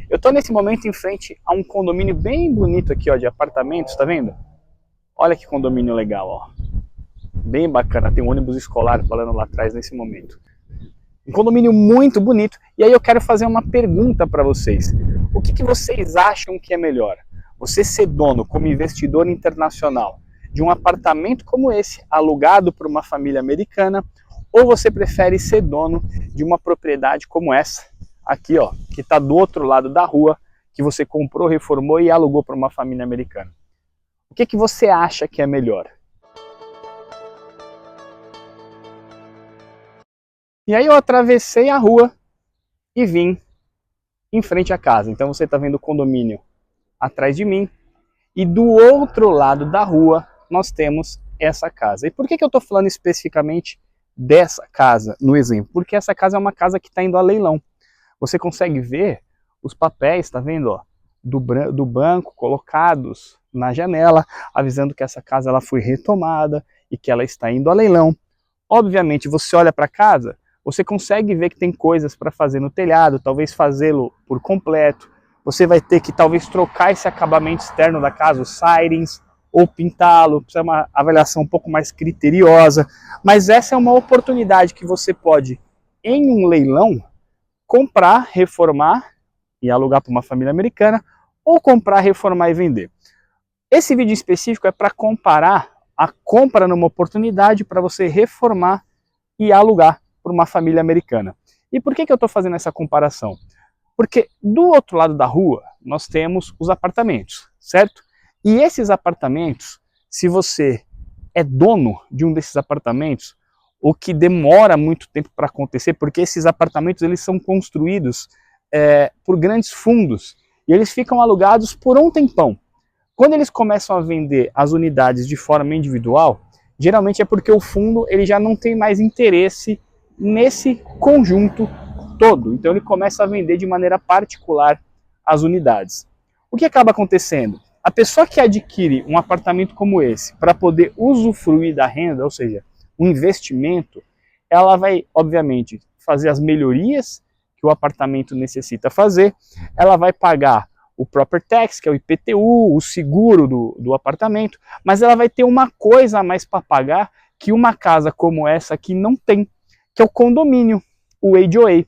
Eu estou nesse momento em frente a um condomínio bem bonito aqui, ó, de apartamentos, tá vendo? Olha que condomínio legal, ó. Bem bacana, tem um ônibus escolar falando lá atrás nesse momento. Um condomínio muito bonito. E aí eu quero fazer uma pergunta para vocês. O que vocês acham que é melhor? Você ser dono, como investidor internacional, de um apartamento como esse, alugado por uma família americana, ou você prefere ser dono de uma propriedade como essa, aqui ó, que está do outro lado da rua, que você comprou, reformou e alugou para uma família americana? O que você acha que é melhor? E aí eu atravessei a rua e vim em frente à casa. Então você está vendo o condomínio atrás de mim. E do outro lado da rua nós temos essa casa. E por que eu estou falando especificamente dessa casa no exemplo? Porque essa casa é uma casa que está indo a leilão. Você consegue ver os papéis, está vendo? Ó, do banco colocados na janela, avisando que essa casa ela foi retomada e que ela está indo a leilão. Obviamente, você olha para a casa, você consegue ver que tem coisas para fazer no telhado, talvez fazê-lo por completo. Você vai ter que talvez trocar esse acabamento externo da casa, os sirens, ou pintá-lo, precisa uma avaliação um pouco mais criteriosa. Mas essa é uma oportunidade que você pode, em um leilão, comprar, reformar e alugar para uma família americana, ou comprar, reformar e vender. Esse vídeo específico é para comparar a compra numa oportunidade para você reformar e alugar para uma família americana. E por que eu estou fazendo essa comparação? Porque do outro lado da rua nós temos os apartamentos, certo? E esses apartamentos, se você é dono de um desses apartamentos, o que demora muito tempo para acontecer, porque esses apartamentos eles são construídos por grandes fundos e eles ficam alugados por um tempão. Quando eles começam a vender as unidades de forma individual, geralmente é porque o fundo ele já não tem mais interesse nesse conjunto todo. Então ele começa a vender de maneira particular as unidades. O que acaba acontecendo? A pessoa que adquire um apartamento como esse para poder usufruir da renda, ou seja, um investimento, ela vai, obviamente, fazer as melhorias que o apartamento necessita fazer, ela vai pagar o property tax, que é o IPTU, o seguro do apartamento, mas ela vai ter uma coisa a mais para pagar que uma casa como essa aqui não tem, que é o condomínio, o HOA.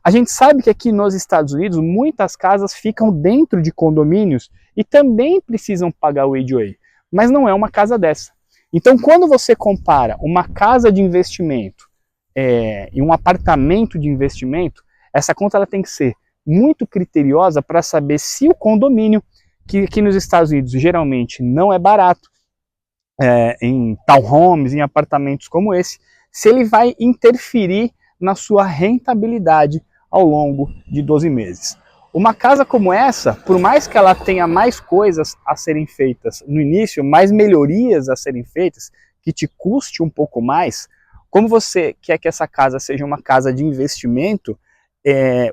A gente sabe que aqui nos Estados Unidos muitas casas ficam dentro de condomínios e também precisam pagar o HOA, mas não é uma casa dessa. Então quando você compara uma casa de investimento e um apartamento de investimento, essa conta ela tem que ser muito criteriosa para saber se o condomínio, que aqui nos Estados Unidos geralmente não é barato, em townhomes, em apartamentos como esse, se ele vai interferir na sua rentabilidade ao longo de 12 meses. Uma casa como essa, por mais que ela tenha mais coisas a serem feitas no início, mais melhorias a serem feitas, que te custe um pouco mais, como você quer que essa casa seja uma casa de investimento,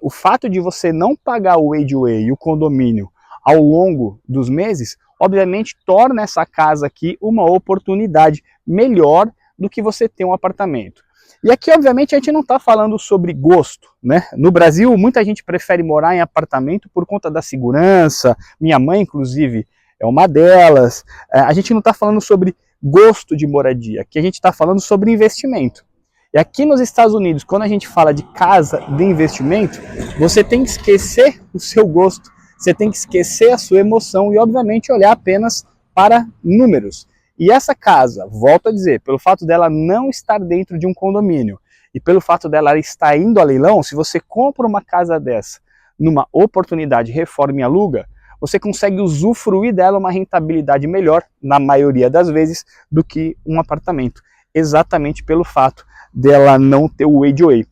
o fato de você não pagar o HOA e o condomínio ao longo dos meses, obviamente torna essa casa aqui uma oportunidade melhor do que você ter um apartamento. E aqui, obviamente, a gente não está falando sobre gosto, né? No Brasil, muita gente prefere morar em apartamento por conta da segurança, minha mãe, inclusive, é uma delas. A gente não está falando sobre gosto de moradia, aqui a gente está falando sobre investimento. E aqui nos Estados Unidos, quando a gente fala de casa de investimento, você tem que esquecer o seu gosto, você tem que esquecer a sua emoção e, obviamente, olhar apenas para números. E essa casa, volto a dizer, pelo fato dela não estar dentro de um condomínio e pelo fato dela estar indo a leilão, se você compra uma casa dessa numa oportunidade reforma e aluga, você consegue usufruir dela uma rentabilidade melhor, na maioria das vezes, do que um apartamento. Exatamente pelo fato dela não ter o HOA.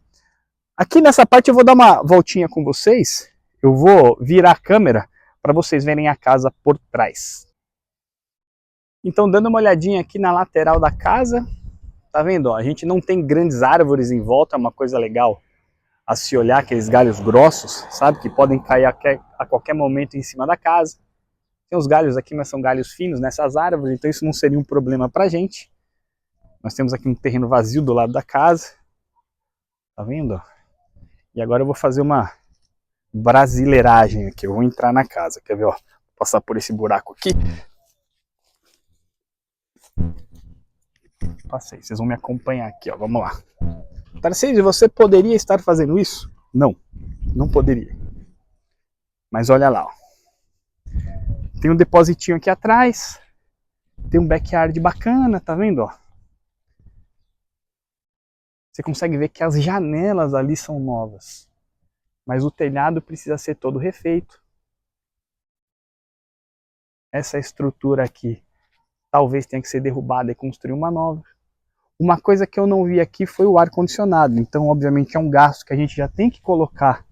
Aqui nessa parte eu vou dar uma voltinha com vocês, eu vou virar a câmera para vocês verem a casa por trás. Então, dando uma olhadinha aqui na lateral da casa, tá vendo? Ó, a gente não tem grandes árvores em volta, é uma coisa legal a se olhar, aqueles galhos grossos, sabe? Que podem cair a qualquer momento em cima da casa. Tem os galhos aqui, mas são galhos finos nessas árvores, então isso não seria um problema pra gente. Nós temos aqui um terreno vazio do lado da casa. Tá vendo? E agora eu vou fazer uma brasileiragem aqui. Eu vou entrar na casa, quer ver, ó? Vou passar por esse buraco aqui. Passei, vocês vão me acompanhar aqui, ó. Vamos lá. Tarcísio, você poderia estar fazendo isso? Não, não poderia. Mas olha lá, ó. Tem um depositinho aqui atrás. Tem um backyard bacana, tá vendo, ó? Você consegue ver que as janelas ali são novas. Mas o telhado precisa ser todo refeito. Essa estrutura aqui talvez tenha que ser derrubada e construir uma nova. Uma coisa que eu não vi aqui foi o ar-condicionado. Então, obviamente, é um gasto que a gente já tem que colocar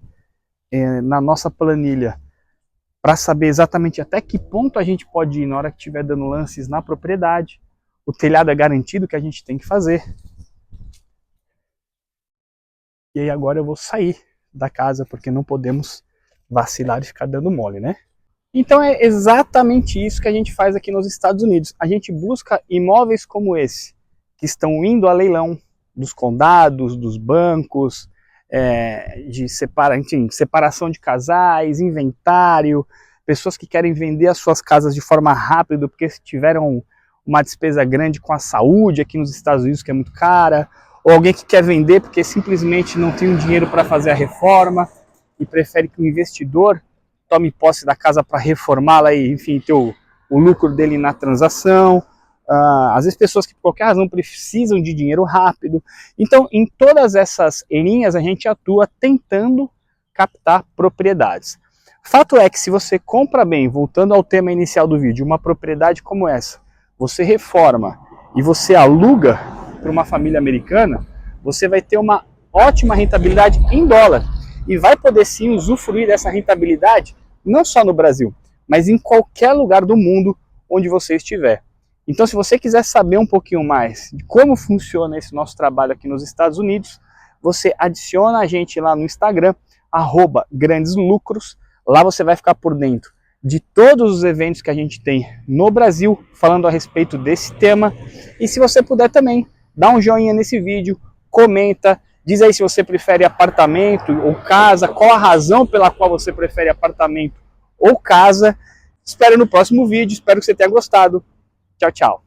na nossa planilha para saber exatamente até que ponto a gente pode ir na hora que estiver dando lances na propriedade. O telhado é garantido que a gente tem que fazer. E aí agora eu vou sair da casa, porque não podemos vacilar e ficar dando mole, né? Então é exatamente isso que a gente faz aqui nos Estados Unidos. A gente busca imóveis como esse, que estão indo a leilão dos condados, dos bancos, de separação de casais, inventário, pessoas que querem vender as suas casas de forma rápida, porque tiveram uma despesa grande com a saúde aqui nos Estados Unidos, que é muito cara, ou alguém que quer vender porque simplesmente não tem o dinheiro para fazer a reforma e prefere que o investidor tome posse da casa para reformá-la e, enfim, ter o lucro dele na transação. Às vezes pessoas que por qualquer razão precisam de dinheiro rápido. Então, em todas essas linhas, a gente atua tentando captar propriedades. Fato é que se você compra bem, voltando ao tema inicial do vídeo, uma propriedade como essa, você reforma e você aluga para uma família americana, você vai ter uma ótima rentabilidade em dólar. E vai poder sim usufruir dessa rentabilidade, não só no Brasil, mas em qualquer lugar do mundo onde você estiver. Então, se você quiser saber um pouquinho mais de como funciona esse nosso trabalho aqui nos Estados Unidos, você adiciona a gente lá no Instagram, @grandeslucros. Lá você vai ficar por dentro de todos os eventos que a gente tem no Brasil, falando a respeito desse tema. E se você puder também, dá um joinha nesse vídeo, comenta, diz aí se você prefere apartamento ou casa, qual a razão pela qual você prefere apartamento ou casa. Espero no próximo vídeo, espero que você tenha gostado. Tchau, tchau.